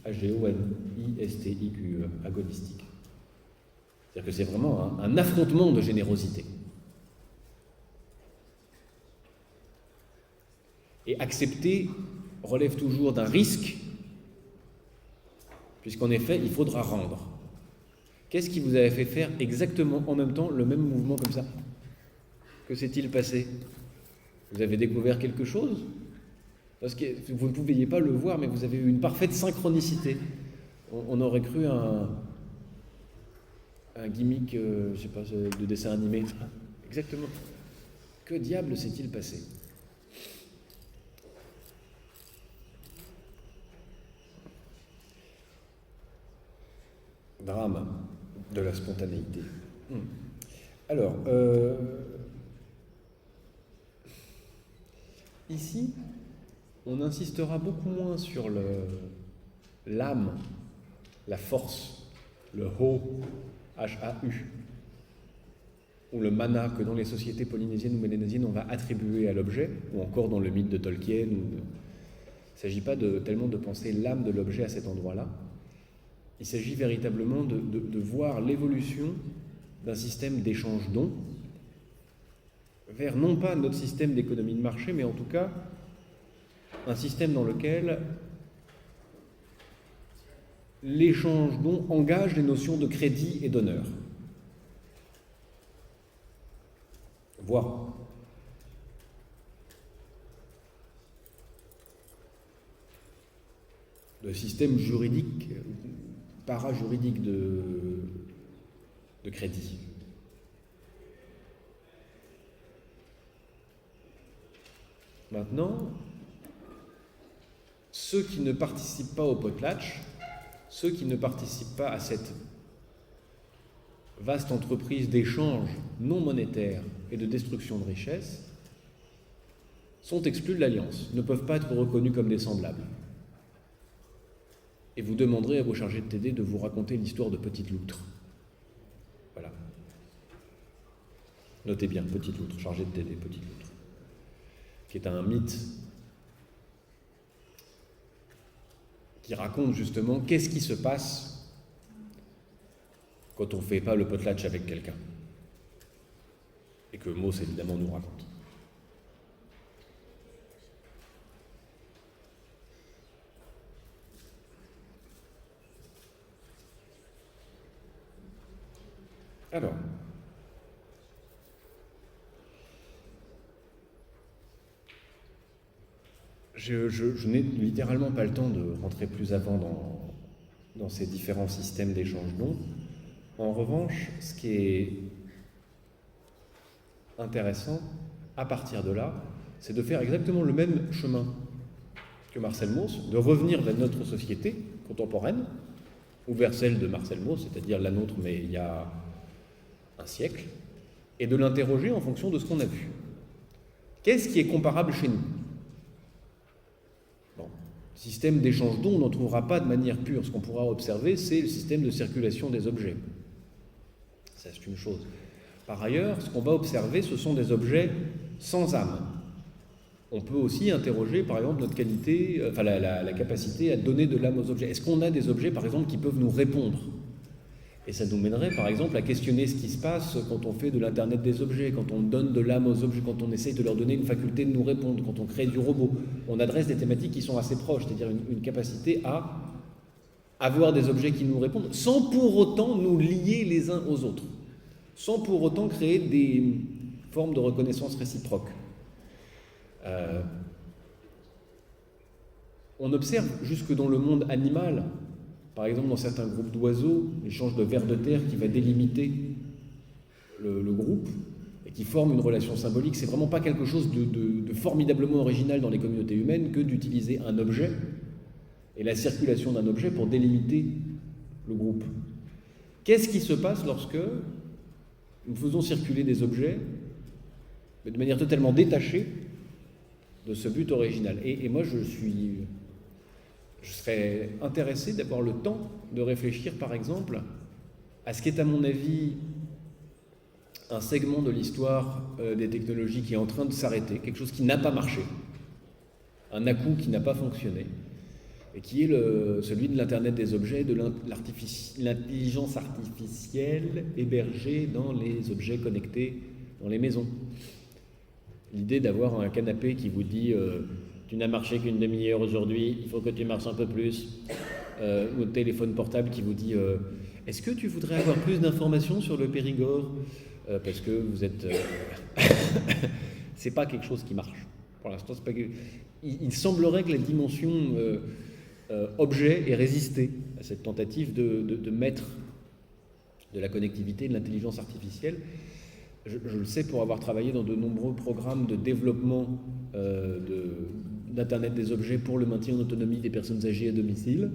A-G-O-N-I-S-T-I-Q-E, agonistique. C'est-à-dire que c'est vraiment un affrontement de générosité. Et accepter relève toujours d'un risque, puisqu'en effet, il faudra rendre. Qu'est-ce qui vous avait fait faire exactement en même temps le même mouvement comme ça? Que s'est-il passé? Vous avez découvert quelque chose? Parce que vous ne pouviez pas le voir, mais vous avez eu une parfaite synchronicité. On aurait cru un gimmick, je ne sais pas, de dessin animé. Exactement. Que diable s'est-il passé? Drame de la spontanéité. Alors, ici, on insistera beaucoup moins sur l'âme, la force, le Ho, H-A-U, ou le mana que dans les sociétés polynésiennes ou mélanésiennes on va attribuer à l'objet, ou encore dans le mythe de Tolkien. Il ne s'agit pas tellement de penser l'âme de l'objet à cet endroit-là. Il s'agit véritablement de voir l'évolution d'un système d'échange-dons vers non pas notre système d'économie de marché, mais en tout cas un système dans lequel l'échange-dons engage les notions de crédit et d'honneur. Voire de système juridique, para-juridique de crédit. Maintenant, ceux qui ne participent pas au potlatch, ceux qui ne participent pas à cette vaste entreprise d'échange non monétaire et de destruction de richesses, sont exclus de l'Alliance, ne peuvent pas être reconnus comme des semblables. Et vous demanderez à vos chargés de TD de vous raconter l'histoire de Petite Loutre. Voilà. Notez bien, Petite Loutre, chargé de TD, Petite Loutre, qui est un mythe qui raconte justement qu'est-ce qui se passe quand on ne fait pas le potlatch avec quelqu'un. Et que Mauss, évidemment, nous raconte. Alors, je n'ai littéralement pas le temps de rentrer plus avant dans ces différents systèmes d'échange d'ondes. En revanche, ce qui est intéressant, à partir de là, c'est de faire exactement le même chemin que Marcel Mauss, de revenir vers notre société contemporaine, ou vers celle de Marcel Mauss, c'est-à-dire la nôtre, mais il y a un siècle, et de l'interroger en fonction de ce qu'on a vu. Qu'est-ce qui est comparable chez nous? Bon, système d'échange d'ondes, on n'en trouvera pas de manière pure. Ce qu'on pourra observer, c'est le système de circulation des objets. Ça, c'est une chose. Par ailleurs, ce qu'on va observer, ce sont des objets sans âme. On peut aussi interroger, par exemple, notre qualité, la capacité à donner de l'âme aux objets. Est-ce qu'on a des objets, par exemple, qui peuvent nous répondre? Et ça nous mènerait, par exemple, à questionner ce qui se passe quand on fait de l'Internet des objets, quand on donne de l'âme aux objets, quand on essaye de leur donner une faculté de nous répondre, quand on crée du robot. On adresse des thématiques qui sont assez proches, c'est-à-dire une capacité à avoir des objets qui nous répondent, sans pour autant nous lier les uns aux autres, sans pour autant créer des formes de reconnaissance réciproque. On observe jusque dans le monde animal, par exemple dans certains groupes d'oiseaux, l'échange de vers de terre qui va délimiter le groupe et qui forme une relation symbolique. C'est vraiment pas quelque chose de formidablement original dans les communautés humaines que d'utiliser un objet et la circulation d'un objet pour délimiter le groupe. Qu'est-ce qui se passe lorsque nous faisons circuler des objets mais de manière totalement détachée de ce but original? Et moi, je serais intéressé d'avoir le temps de réfléchir, par exemple, à ce qui est, à mon avis, un segment de l'histoire des technologies qui est en train de s'arrêter, quelque chose qui n'a pas marché, un à-coup qui n'a pas fonctionné, et qui est celui de l'Internet des objets, de l'intelligence artificielle hébergée dans les objets connectés dans les maisons. L'idée d'avoir un canapé qui vous dit tu n'as marché qu'une demi-heure aujourd'hui, il faut que tu marches un peu plus, ou un téléphone portable qui vous dit est-ce que tu voudrais avoir plus d'informations sur le Périgord parce que vous êtes c'est pas quelque chose qui marche pour l'instant. C'est pas il semblerait que la dimension objet ait résisté à cette tentative de mettre de la connectivité, de l'intelligence artificielle. Je le sais pour avoir travaillé dans de nombreux programmes de développement d'Internet des objets pour le maintien en autonomie des personnes âgées à domicile.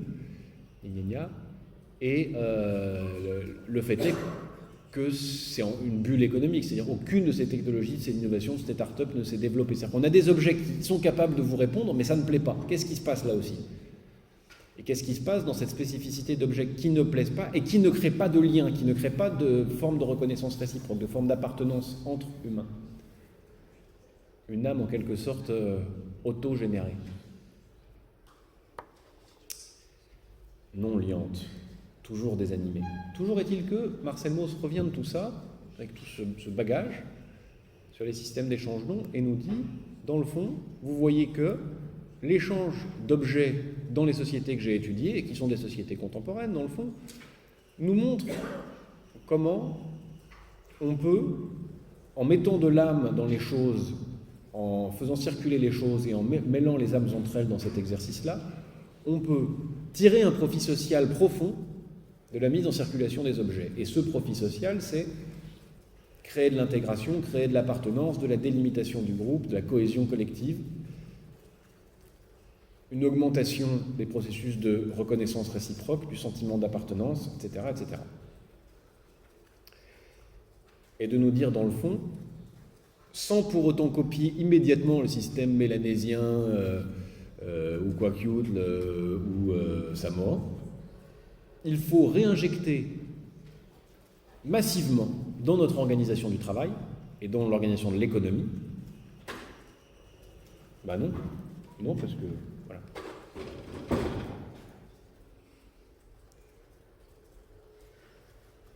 Et le fait est que c'est une bulle économique, c'est-à-dire aucune de ces technologies, de ces innovations, de ces start-up ne s'est développée. C'est-à-dire qu'on a des objets qui sont capables de vous répondre, mais ça ne plaît pas. Qu'est-ce qui se passe là aussi? Et qu'est-ce qui se passe dans cette spécificité d'objets qui ne plaisent pas et qui ne créent pas de lien, qui ne créent pas de forme de reconnaissance réciproque, de forme d'appartenance entre humains? Une âme en quelque sorte auto-générée, non liante, toujours désanimée. Toujours est-il que Marcel Mauss revient de tout ça, avec tout ce bagage, sur les systèmes d'échange d'ondes, et nous dit, dans le fond, vous voyez que l'échange d'objets dans les sociétés que j'ai étudiées, et qui sont des sociétés contemporaines, dans le fond, nous montre comment on peut, en mettant de l'âme dans les choses, en faisant circuler les choses et en mêlant les âmes entre elles dans cet exercice-là, on peut tirer un profit social profond de la mise en circulation des objets. Et ce profit social, c'est créer de l'intégration, créer de l'appartenance, de la délimitation du groupe, de la cohésion collective, une augmentation des processus de reconnaissance réciproque, du sentiment d'appartenance, etc., etc. Et de nous dire, dans le fond, sans pour autant copier immédiatement le système mélanésien ou Kwakiutl ou Samoa, il faut réinjecter massivement dans notre organisation du travail et dans l'organisation de l'économie. Ben non, non parce que voilà.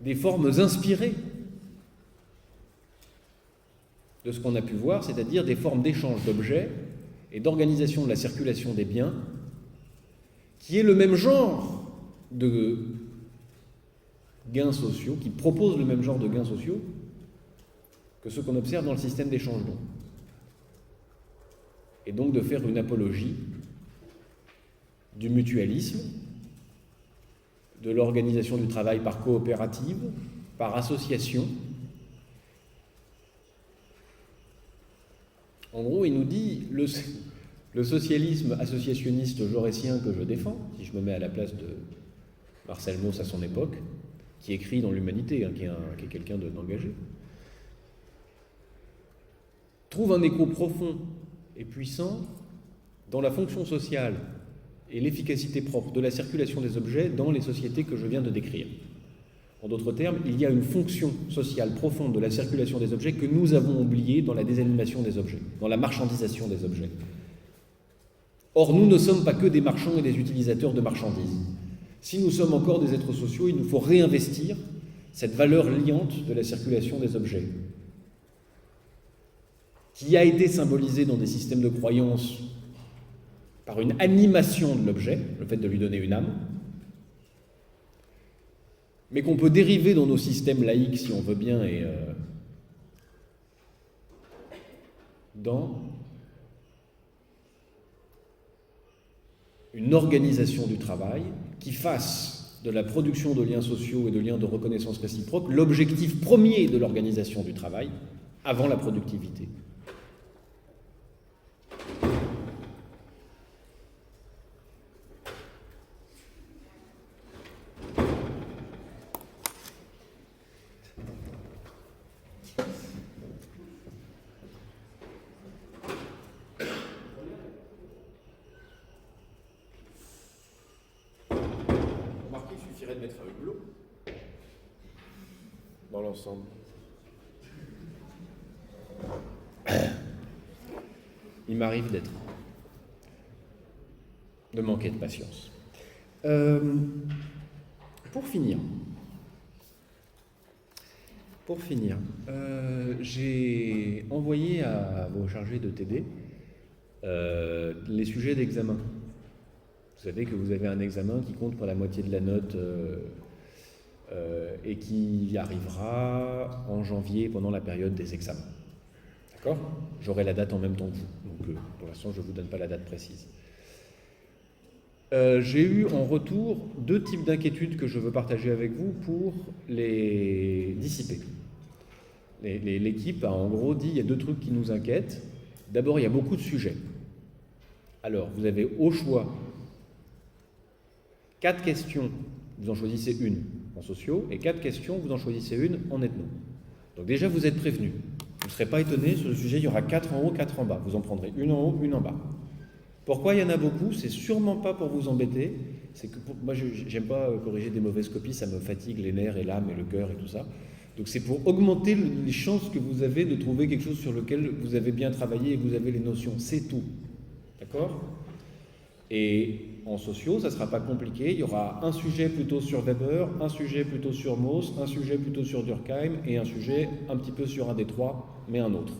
des formes inspirées de ce qu'on a pu voir, c'est-à-dire des formes d'échange d'objets et d'organisation de la circulation des biens, qui est le même genre de gains sociaux, qui propose le même genre de gains sociaux que ceux qu'on observe dans le système d'échange dons. Et donc de faire une apologie du mutualisme, de l'organisation du travail par coopérative, par association. En gros, il nous dit le socialisme associationniste jaurétien que je défends, si je me mets à la place de Marcel Mauss à son époque, qui écrit dans l'Humanité, qui est quelqu'un d'engagé, trouve un écho profond et puissant dans la fonction sociale et l'efficacité propre de la circulation des objets dans les sociétés que je viens de décrire. En d'autres termes, il y a une fonction sociale profonde de la circulation des objets que nous avons oubliée dans la désanimation des objets, dans la marchandisation des objets. Or, nous ne sommes pas que des marchands et des utilisateurs de marchandises. Si nous sommes encore des êtres sociaux, il nous faut réinvestir cette valeur liante de la circulation des objets, qui a été symbolisée dans des systèmes de croyance par une animation de l'objet, le fait de lui donner une âme, mais qu'on peut dériver dans nos systèmes laïques, si on veut bien, et dans une organisation du travail qui fasse de la production de liens sociaux et de liens de reconnaissance réciproque l'objectif premier de l'organisation du travail avant la productivité. De mettre un hublot dans l'ensemble. Il m'arrive de manquer de patience. Pour finir, j'ai envoyé à vos chargés de TD les sujets d'examen. Vous savez que vous avez un examen qui compte pour la moitié de la note et qui arrivera en janvier pendant la période des examens. D'accord ? J'aurai la date en même temps que vous. Donc pour l'instant, je ne vous donne pas la date précise. J'ai eu en retour 2 types d'inquiétudes que je veux partager avec vous pour les dissiper. L'équipe a en gros dit il y a 2 trucs qui nous inquiètent. D'abord, il y a beaucoup de sujets. Alors, vous avez au choix 4 questions, vous en choisissez une en sociaux, et 4 questions, vous en choisissez une en ethno. Donc déjà, vous êtes prévenus. Vous ne serez pas étonnés, sur le sujet, il y aura 4 en haut, 4 en bas. Vous en prendrez une en haut, une en bas. Pourquoi il y en a beaucoup? C'est sûrement pas pour vous embêter. C'est que moi, j'aime pas corriger des mauvaises copies, ça me fatigue les nerfs et l'âme et le cœur et tout ça. Donc c'est pour augmenter les chances que vous avez de trouver quelque chose sur lequel vous avez bien travaillé et vous avez les notions. C'est tout. D'accord? Et en sociaux, ça ne sera pas compliqué. Il y aura un sujet plutôt sur Weber, un sujet plutôt sur Mauss, un sujet plutôt sur Durkheim et un sujet un petit peu sur un des 3, mais un autre.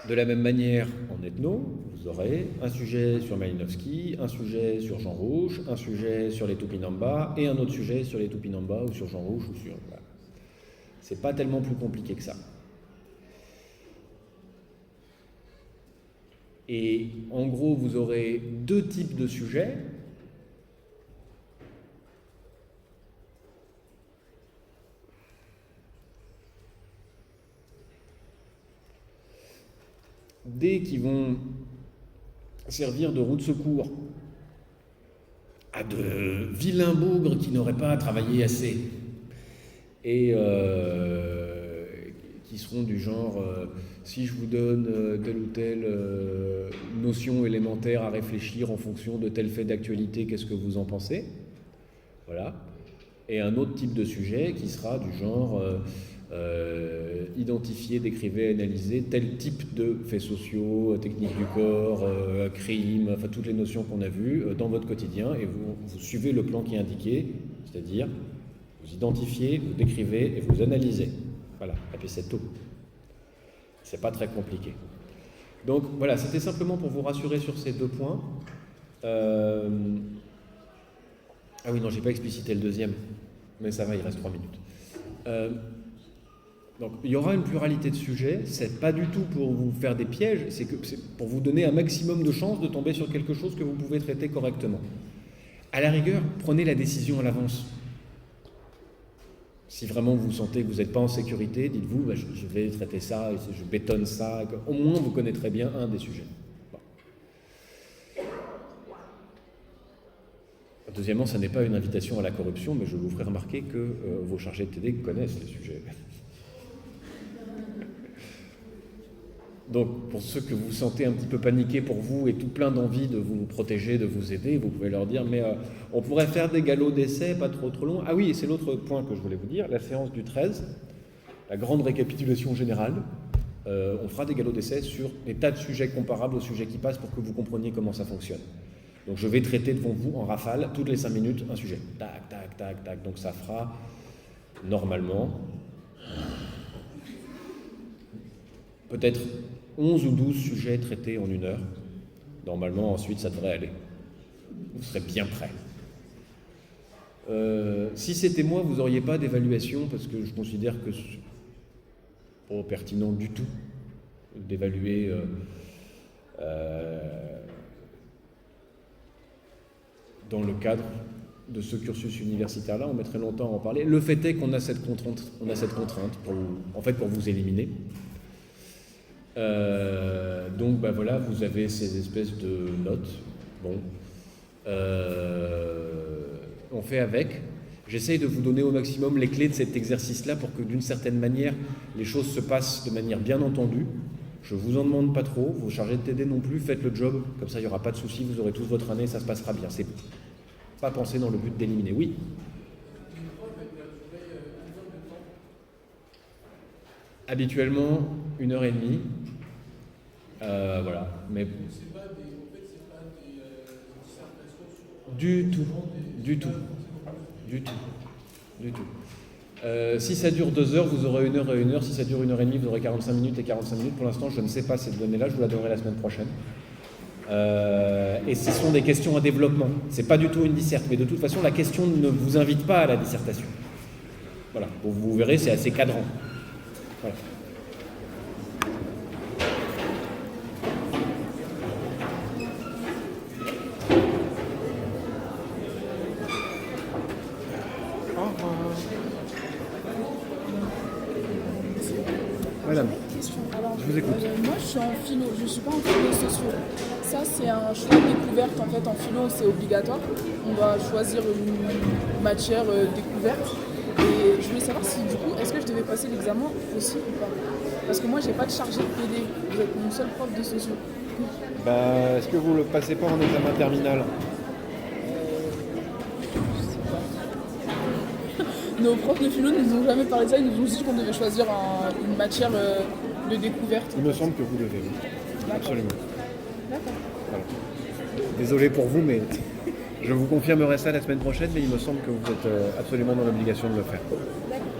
De la même manière, en ethno, vous aurez un sujet sur Malinowski, un sujet sur Jean Rouch, un sujet sur les Tupinamba et un autre sujet sur les Tupinamba ou sur Jean Rouch ou sur... Voilà. C'est pas tellement plus compliqué que ça. Et en gros, vous aurez 2 types de sujets. Des qui vont servir de roue de secours à de vilains bougres qui n'auraient pas travaillé assez et qui seront du genre si je vous donne telle ou telle notion élémentaire à réfléchir en fonction de tel fait d'actualité, qu'est-ce que vous en pensez? Voilà. Et un autre type de sujet qui sera du genre identifiez, décrivez, analysez tel type de faits sociaux, techniques du corps, crime, enfin toutes les notions qu'on a vues dans votre quotidien, et vous suivez le plan qui est indiqué, c'est-à-dire vous identifiez, vous décrivez et vous analysez. Voilà, et puis c'est tout. C'est pas très compliqué. Donc voilà, c'était simplement pour vous rassurer sur ces 2 points. Ah oui, non, j'ai pas explicité le deuxième, mais ça va, il reste 3 minutes. Donc, il y aura une pluralité de sujets, c'est pas du tout pour vous faire des pièges, c'est pour vous donner un maximum de chances de tomber sur quelque chose que vous pouvez traiter correctement. À la rigueur, prenez la décision à l'avance. Si vraiment vous sentez que vous n'êtes pas en sécurité, dites-vous, je vais traiter ça, je bétonne ça, au moins vous connaîtrez bien un des sujets. Bon. Deuxièmement, ça n'est pas une invitation à la corruption, mais je vous ferai remarquer que vos chargés de TD connaissent les sujets. Donc, pour ceux que vous sentez un petit peu paniqués pour vous et tout plein d'envie de vous protéger, de vous aider, vous pouvez leur dire, mais on pourrait faire des galops d'essai, pas trop longs. Ah oui, et c'est l'autre point que je voulais vous dire, la séance du 13, la grande récapitulation générale, on fera des galops d'essai sur des tas de sujets comparables aux sujets qui passent pour que vous compreniez comment ça fonctionne. Donc je vais traiter devant vous en rafale, toutes les 5 minutes, un sujet. Tac, tac, tac, tac. Donc ça fera, normalement, peut-être 11 ou 12 sujets traités en 1 heure. Normalement, ensuite, ça devrait aller. Vous serez bien prêts. Si c'était moi, vous n'auriez pas d'évaluation, parce que je considère que c'est pas pertinent du tout d'évaluer dans le cadre de ce cursus universitaire-là. On mettrait longtemps à en parler. Le fait est qu'on a cette contrainte, pour vous éliminer. Donc voilà, vous avez ces espèces de notes. Bon, on fait avec. J'essaye de vous donner au maximum les clés de cet exercice-là pour que d'une certaine manière les choses se passent de manière bien entendue. Je vous en demande pas trop, vos chargés de TD non plus, faites le job, comme ça il n'y aura pas de souci, vous aurez tous votre année, ça se passera bien. C'est pas penser dans le but d'éliminer. Oui. Habituellement, 1h30. Voilà. Mais du tout. Si ça dure 2 heures, vous aurez 1 heure et 1 heure. Si ça dure 1h30, vous aurez 45 minutes et 45 minutes. Pour l'instant, je ne sais pas cette donnée-là, je vous la donnerai la semaine prochaine. Et ce sont des questions à développement. C'est pas du tout une disserte, mais de toute façon, la question ne vous invite pas à la dissertation. Voilà. Vous verrez, c'est assez cadrant. Voilà. Madame, je vous écoute. Moi, je suis en philo, je ne suis pas en philo sociaux. Ça, c'est un choix de découverte. En fait, en philo, c'est obligatoire. On doit choisir une matière découverte. Et je voulais savoir si, du coup, est-ce que je devais passer l'examen aussi ou pas? Parce que moi, j'ai pas de chargé de PD. Vous êtes mon seul prof de sociaux. Est-ce que vous le passez pas en examen terminal? Nos profs de philo ne nous ont jamais parlé de ça, ils nous ont dit qu'on devait choisir une matière de découverte. Il me semble que vous devez, oui. Absolument. D'accord. Voilà. Désolé pour vous, mais je vous confirmerai ça la semaine prochaine, mais il me semble que vous êtes absolument dans l'obligation de le faire. D'accord.